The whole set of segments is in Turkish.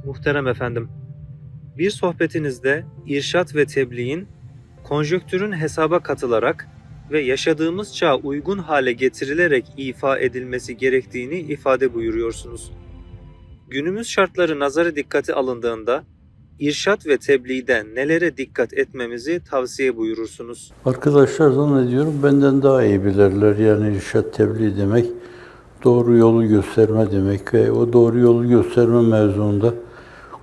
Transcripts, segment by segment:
Muhterem efendim, bir sohbetinizde irşat ve tebliğin konjonktürün hesaba katılarak ve yaşadığımız çağa uygun hale getirilerek ifa edilmesi gerektiğini ifade buyuruyorsunuz. Günümüz şartları nazara dikkate alındığında irşat ve tebliğde nelere dikkat etmemizi tavsiye buyurursunuz? Arkadaşlar zannediyorum benden daha iyi bilirler. Yani irşad tebliğ demek, doğru yolu gösterme demek ve o doğru yolu gösterme mevzuunda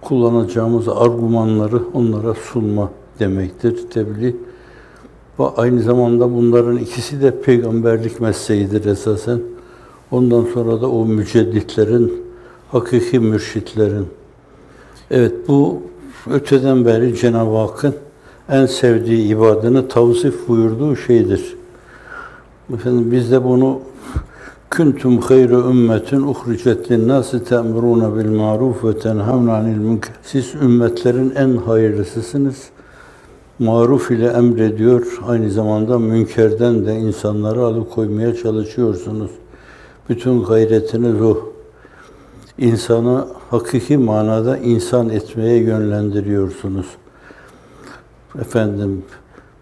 kullanacağımız argümanları onlara sunma demektir tebliğ. Ve aynı zamanda bunların ikisi de peygamberlik mesleğidir esasen. Ondan sonra da o mücedditlerin, hakiki mürşitlerin. Evet, bu öteden beri Cenab-ı Hakk'ın en sevdiği ibadını tavsif buyurduğu şeydir. Efendim biz de bunu kuntum hayra ümmetin uhricet linnâsi te'murûne bil ma'ruf ve tenhavne anil münker. Siz ümmetlerin en hayırlısısınız. Maruf ile emrediyor, aynı zamanda münkerden de insanları alıkoymaya çalışıyorsunuz. Bütün gayretiniz o. İnsanı hakiki manada insan etmeye yönlendiriyorsunuz. Efendim,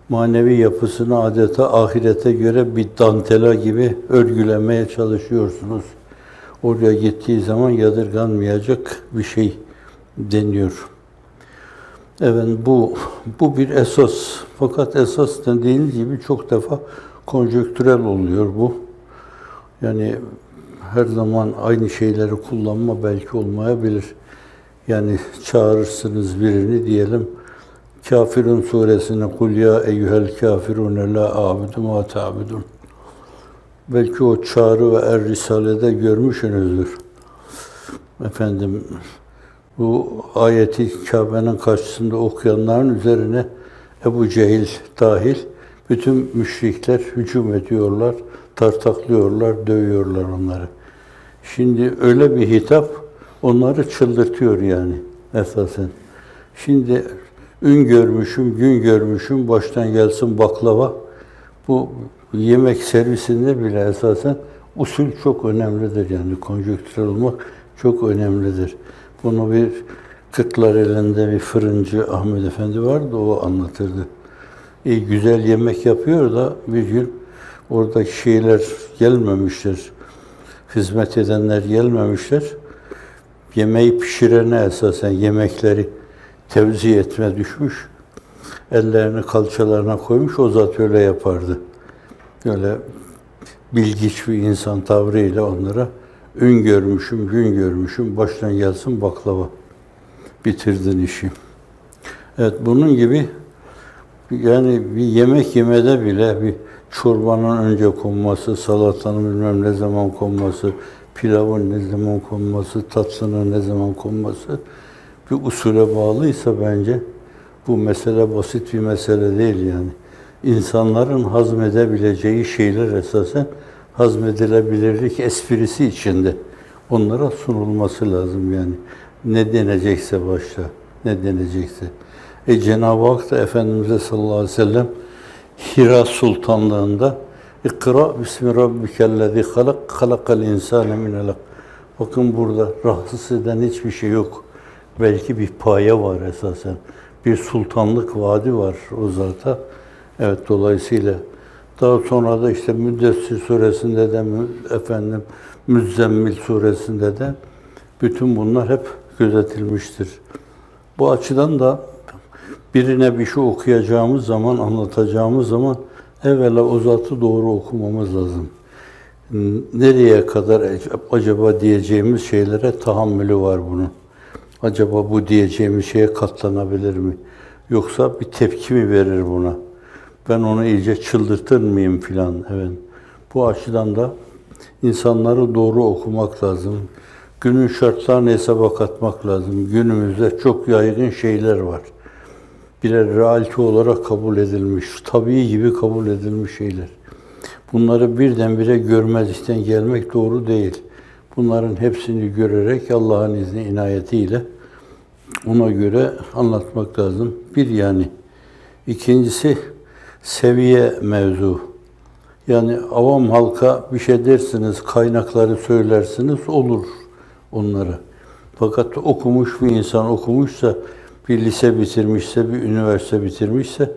manevi yapısını adeta ahirete göre bir dantela gibi örgülemeye çalışıyorsunuz. Oraya gittiği zaman yadırganmayacak bir şey deniyor. Evet, bu bir esas. Fakat esas dediğiniz gibi çok defa konjonktürel oluyor bu. Yani her zaman aynı şeyleri kullanma belki olmayabilir. Yani çağırırsınız birini diyelim. Kafirun suresine kul ya eyyuhel kafirun la a'budu ma ta'budun. Belki o çağrı ve er-risalede görmüşsünüzdür. Efendim bu ayeti Kabe'nin karşısında okuyanların üzerine Ebu Cehil dahil bütün müşrikler hücum ediyorlar, tartaklıyorlar, dövüyorlar onları. Şimdi öyle bir hitap onları çıldırtıyor yani esasen. Şimdi ün görmüşüm, gün görmüşüm, baştan gelsin baklava. Bu yemek servisinde bile esasen usul çok önemlidir yani konjonktürel olmak çok önemlidir. Bunu bir Kırklareli'nde bir fırıncı Ahmet Efendi vardı, o anlatırdı. Güzel yemek yapıyor da bir gün oradaki şeyler gelmemişler, hizmet edenler gelmemişler. Yemeği pişirene esasen yemekleri tevzi etme düşmüş. Ellerini kalçalarına koymuş, o zat öyle yapardı. Öyle bilgiç bir insan tavrıyla onlara ün görmüşüm, gün görmüşüm, baştan gelsin baklava. Bitirdin işi. Evet, bunun gibi yani bir yemek yemede bile bir çorbanın önce konması, salatanın bilmem ne zaman konması, pilavın ne zaman konması, tatlının ne zaman konması bir usule bağlıysa bence bu mesele basit bir mesele değil yani. İnsanların hazmedebileceği şeyler esasen hazmedilebilirlik esprisi içinde onlara sunulması lazım yani. Ne denecekse başta, ne denecekse. Cenab-ı Hak da Efendimiz'e sallallahu aleyhi ve sellem Hira Sultanlığında İkra bismi rabbikellezi halak, halakal insane min alak. Bakın burada rahatsız eden hiçbir şey yok. Belki bir paye var esasen. Bir sultanlık vaadi var o zata. Evet, dolayısıyla daha sonra da işte Müddessir suresinde de efendim Müzzemmil suresinde de bütün bunlar hep gözetilmiştir. Bu açıdan da birine bir şey okuyacağımız zaman, anlatacağımız zaman evvela o zatı doğru okumamız lazım. Nereye kadar acaba diyeceğimiz şeylere tahammülü var bunun. Acaba bu diyeceğimiz şeye katlanabilir mi? Yoksa bir tepki mi verir buna? Ben onu iyice çıldırtır mıyım filan? Evet. Bu açıdan da insanları doğru okumak lazım. Günün şartlarını hesaba katmak lazım. Günümüzde çok yaygın şeyler var. Birer realite olarak kabul edilmiş, tabii gibi kabul edilmiş şeyler. Bunları birdenbire görmezlikten gelmek doğru değil. Bunların hepsini görerek Allah'ın izni, inayetiyle ona göre anlatmak lazım. Bir yani. İkincisi seviye mevzu. Yani avam halka bir şey dersiniz, kaynakları söylersiniz, olur onlara. Fakat okumuş bir insan okumuşsa, bir lise bitirmişse, bir üniversite bitirmişse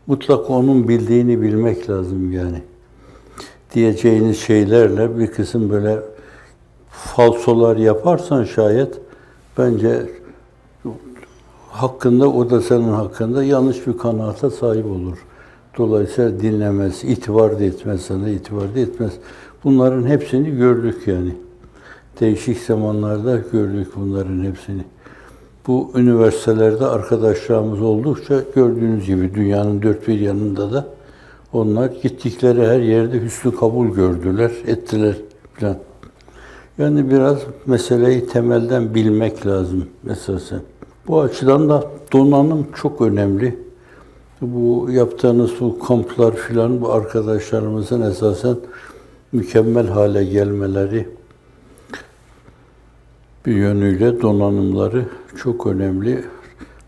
mutlaka onun bildiğini bilmek lazım yani. Diyeceğiniz şeylerle bir kısım böyle falsolar yaparsan şayet bence hakkında, o da senin hakkında yanlış bir kanaata sahip olur. Dolayısıyla dinlemez, itibar da etmez, sana itibar da etmez. Bunların hepsini gördük yani. Değişik zamanlarda gördük bunların hepsini. Bu üniversitelerde arkadaşlarımız oldukça gördüğünüz gibi dünyanın dört bir yanında da onlar gittikleri her yerde hüsnü kabul gördüler, ettiler falan. Yani biraz meseleyi temelden bilmek lazım esasen. Bu açıdan da donanım çok önemli. Bu yaptığınız bu kamplar filan bu arkadaşlarımızın esasen mükemmel hale gelmeleri bir yönüyle donanımları çok önemli.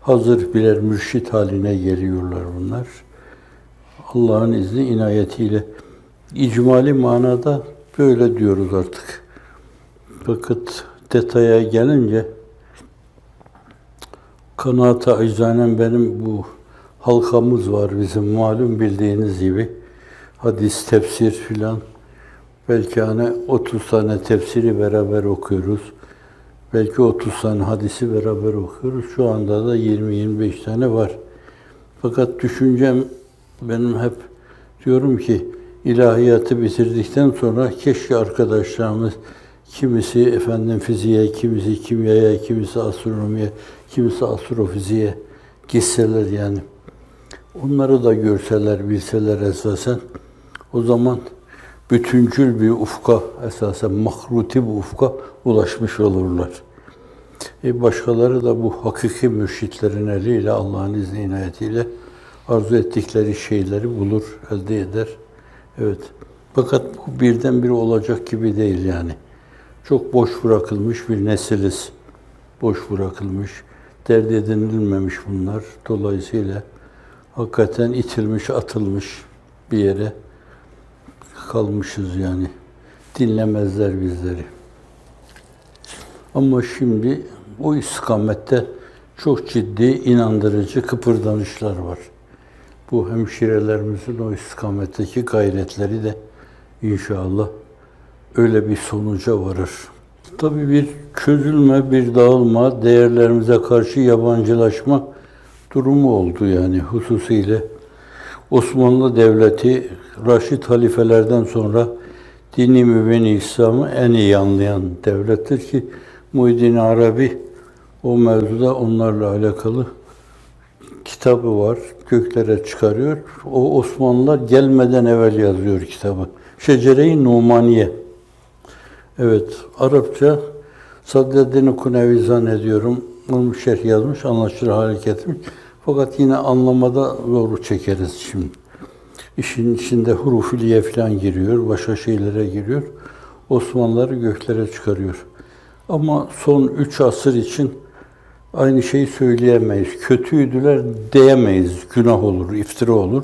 Hazır birer mürşit haline geliyorlar bunlar. Allah'ın izni inayetiyle. İcmali manada böyle diyoruz artık. Fakat detaya gelince kanaat-ı aczanen benim bu halkamız var bizim malum bildiğiniz gibi. Hadis, tefsir filan. Belki hani 30 tane tefsiri beraber okuyoruz. Belki 30 tane hadisi beraber okuyoruz. Şu anda da 20-25 tane var. Fakat düşüncem benim hep diyorum ki ilahiyatı bitirdikten sonra keşke arkadaşlarımız kimisi fiziğe, kimisi kimyaya, kimisi astronomiye, kimisi astrofiziğe gitseler yani. Onları da görseler, bilseler esasen o zaman bütüncül bir ufka, esasen mahruti bir ufka ulaşmış olurlar. Başkaları da bu hakiki mürşitlerin eliyle, Allah'ın izni inayetiyle arzu ettikleri şeyleri bulur, elde eder. Evet. Fakat bu birdenbire olacak gibi değil yani. Çok boş bırakılmış bir nesiliz. Boş bırakılmış, dert edinilmemiş bunlar. Dolayısıyla hakikaten itilmiş, atılmış bir yere kalmışız yani. Dinlemezler bizleri. Ama şimdi o istikamette çok ciddi, inandırıcı kıpırdanışlar var. Bu hemşirelerimizin o istikametteki gayretleri de inşallah öyle bir sonuca varır. Tabii bir çözülme, bir dağılma, değerlerimize karşı yabancılaşma durumu oldu yani hususiyle. Osmanlı Devleti, Raşid halifelerden sonra dini mübini İslam'ı en iyi anlayan devlettir ki Muhyiddin Arabi o mevzuda onlarla alakalı kitabı var. Göklere çıkarıyor. O Osmanlılar gelmeden evvel yazıyor kitabı. Şecere-i Numaniye. Evet, Arapça Sadreddin Kunevi zannediyorum. Onun şerh yazmış, anlaşılır hale getirmiş. Fakat yine anlamada zorluk çekeriz şimdi. İşin içinde huruf-iliye falan giriyor, başka şeylere giriyor. Osmanlıları göklere çıkarıyor. Ama son 3 asır için aynı şeyi söyleyemeyiz. Kötüydüler diyemeyiz. Günah olur, iftira olur.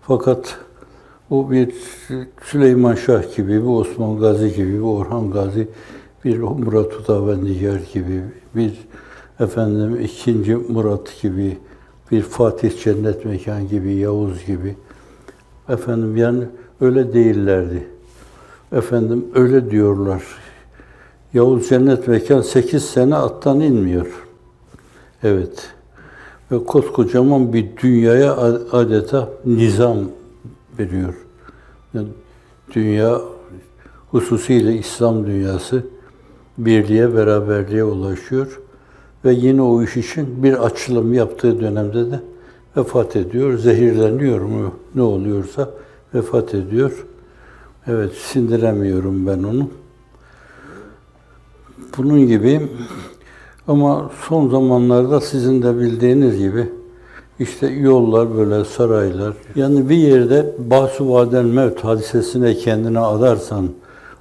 Fakat o bir Süleyman Şah gibi, bir Osman Gazi gibi, bir Orhan Gazi, bir Murat Hüdavendigar gibi, bir ikinci Murat gibi, bir Fatih Cennet Mekan gibi, Yavuz gibi. Yani öyle değillerdi. Öyle diyorlar. Yavuz Cennet Mekan 8 sene attan inmiyor. Evet. Ve koskocaman bir dünyaya adeta nizam veriyor. Yani dünya, hususiyle İslam dünyası birliğe, beraberliğe ulaşıyor. Ve yine o iş için bir açılım yaptığı dönemde de vefat ediyor, zehirleniyor mu ne oluyorsa vefat ediyor. Evet, sindiremiyorum ben onu. Bunun gibi ama son zamanlarda sizin de bildiğiniz gibi işte yollar böyle saraylar. Yani bir yerde bahs-ı vadel mevt hadisesine kendine adarsan,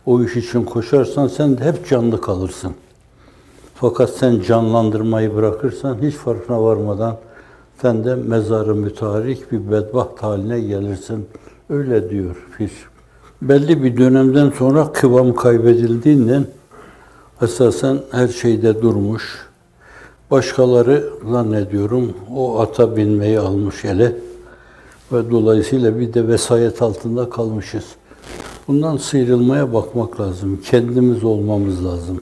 o iş için koşarsan sen de hep canlı kalırsın. Fakat sen canlandırmayı bırakırsan hiç farkına varmadan sen de mezarı mütarik bir bedbaht haline gelirsin. Öyle diyor Pir. Belli bir dönemden sonra kıvam kaybedildiğinden Esasen her şeyde durmuş. Başkaları zannediyorum o ata binmeyi almış ele ve dolayısıyla bir de vesayet altında kalmışız. Bundan sıyrılmaya bakmak lazım. Kendimiz olmamız lazım.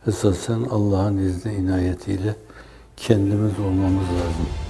Esasen Allah'ın izni inayetiyle kendimiz olmamız lazım.